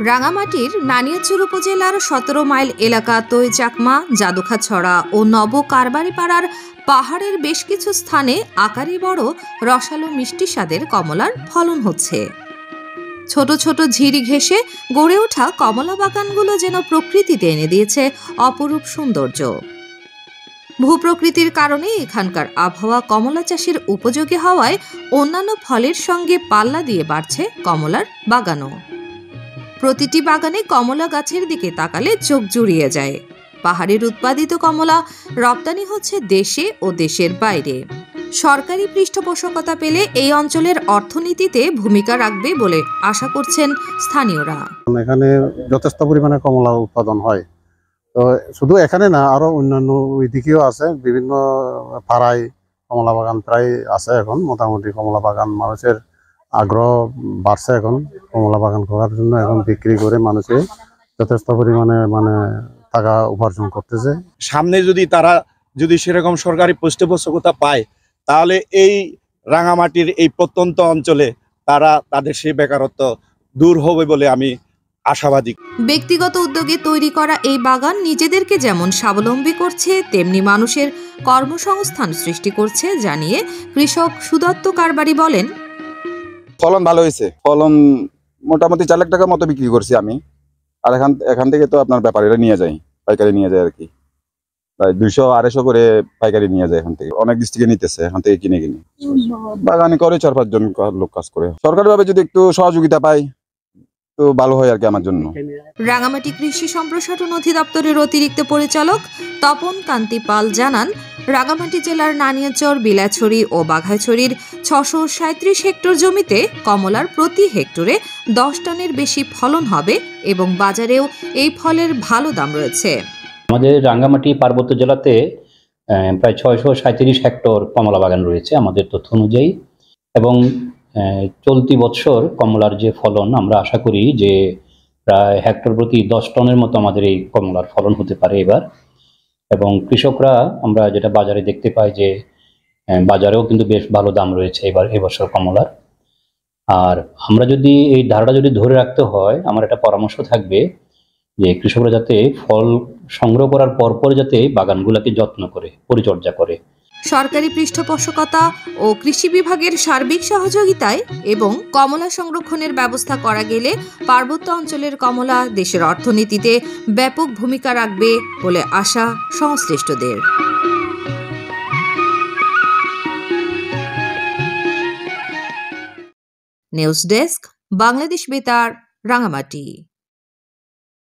রাঙামাটির নানিয়ারচর উপজেলার ১৭ মাইল এলাকা তৈচাকমা, জাদুখাছড়া ও নব কারবারিপাড়ার পাহাড়ের বেশ কিছু স্থানে আকারে বড় রসালো মিষ্টি স্বাদের কমলার ফলন হচ্ছে। ছোট ছোট ঝিরি ঘেঁষে গড়ে ওঠা কমলা বাগানগুলো যেন প্রকৃতিতে এনে দিয়েছে অপরূপ সৌন্দর্য। ভূপ্রকৃতির কারণে এখানকার আবহাওয়া কমলা চাষের উপযোগী হওয়ায় অন্যান্য ফলের সঙ্গে পাল্লা দিয়ে বাড়ছে কমলার বাগানও। প্রতিটি বাগানে কমলা গাছের দিকে তাকালে চোখ জুড়িয়ে যায়। পাহাড়ের উৎপাদিত কমলা রপ্তানি হচ্ছে দেশে ও দেশের বাইরে। সরকারি পৃষ্ঠপোষকতা পেলে এই অঞ্চলের অর্থনীতিতে ভূমিকা রাখবে বলে আশা করছেন স্থানীয়রা। এখানে যথেষ্ট পরিমাণে কমলা উৎপাদন হয়। তো শুধু এখানে না, আরো অন্যান্য ওইদিকেও আছে। বিভিন্ন পাড়ায় কমলা বাগান প্রায় আছে। এখন মোটামুটি কমলা বাগান মানুষের আগ্রহ বাড়ছে। এখন কমলা বাগান করার জন্য এখন বিক্রি করে মানুষে যথেষ্ট পরিমাণে টাকা উপার্জন করতেছে। সামনে তারা যদি সেরকম সরকারি পৃষ্ঠপোষকতা পায়, তাহলে এই রাঙামাটির এই প্রত্যন্ত অঞ্চলে তাদের সেই বেকারত্ব দূর হবে বলে আমি আশাবাদী। ব্যক্তিগত উদ্যোগে তৈরি করা এই বাগান নিজেদেরকে যেমন স্বাবলম্বী করছে, তেমনি মানুষের কর্মসংস্থান সৃষ্টি করছে জানিয়ে কৃষক সুদত্ত কারবারি বলেন, ফলন ভালো হয়েছে। ফলন মোটামুটি 4 লাখ টাকার মতো বিক্রি করছি আমি। আর এখান থেকে তো আপনার ব্যাপারীরা নিয়ে যায়, পাইকারি নিয়ে যায় আর কি। প্রায় 200-250 করে পাইকারি নিয়ে যায়। এখান থেকে অনেক ডিস্ট্রিক্টে নিতেছে, এখান থেকে কিনে বাগানি করে 4-5 জন লোক কাজ করে। সরকারিভাবে যদি একটু সহযোগিতা পাই তো ভালো হয় আর কি আমার জন্য। রাঙামাটি কৃষি সম্প্রসারণ অধিদপ্তরের অতিরিক্ত পরিচালক তপন কান্তি পাল জানান, রাঙামাটি জেলার নানিয়ারচর, বিলাছড়ি ও বাঘাইছড়ির 637 হেক্টর জমিতে কমলার প্রতি হেক্টরে 10 টনের বেশি ফলন হবে এবং বাজারেও এই ফলের ভালো দাম রয়েছে। আমাদের রাঙ্গামাটি পার্বত্য জেলাতে প্রায় 637 হেক্টর কমলা বাগান রয়েছে আমাদের তথ্য অনুযায়ী, এবং চলতি বছর কমলার যে ফলন আমরা আশা করি যে প্রায় হেক্টর প্রতি 10 টনের মতো আমাদের এই কমলার ফলন হতে পারে এবার। এবং কৃষকরা আমরা যেটা বাজারে দেখতে পাই যে বাজারেও কিন্তু বেশ ভালো দাম রয়েছে এবছর কমলার। আর আমরা যদি এই ধারাটা ধরে রাখতে হয়, আমার একটা পরামর্শ থাকবে যে কৃষকরা যাতে ফল সংগ্রহ করার পরপর যাতে বাগানগুলোকে যত্ন করে পরিচর্যা করে। সরকারি পৃষ্ঠপোষকতা ও কৃষি বিভাগের সার্বিক সহযোগিতায় এবং কমলা সংরক্ষণের ব্যবস্থা করা গেলে পার্বত্য অঞ্চলের কমলা দেশের অর্থনীতিতে ব্যাপক ভূমিকা রাখবে বলে আশা সংশ্লিষ্টদের। নিউজ ডেস্ক, বাংলাদেশ বেতার, রাঙামাটি।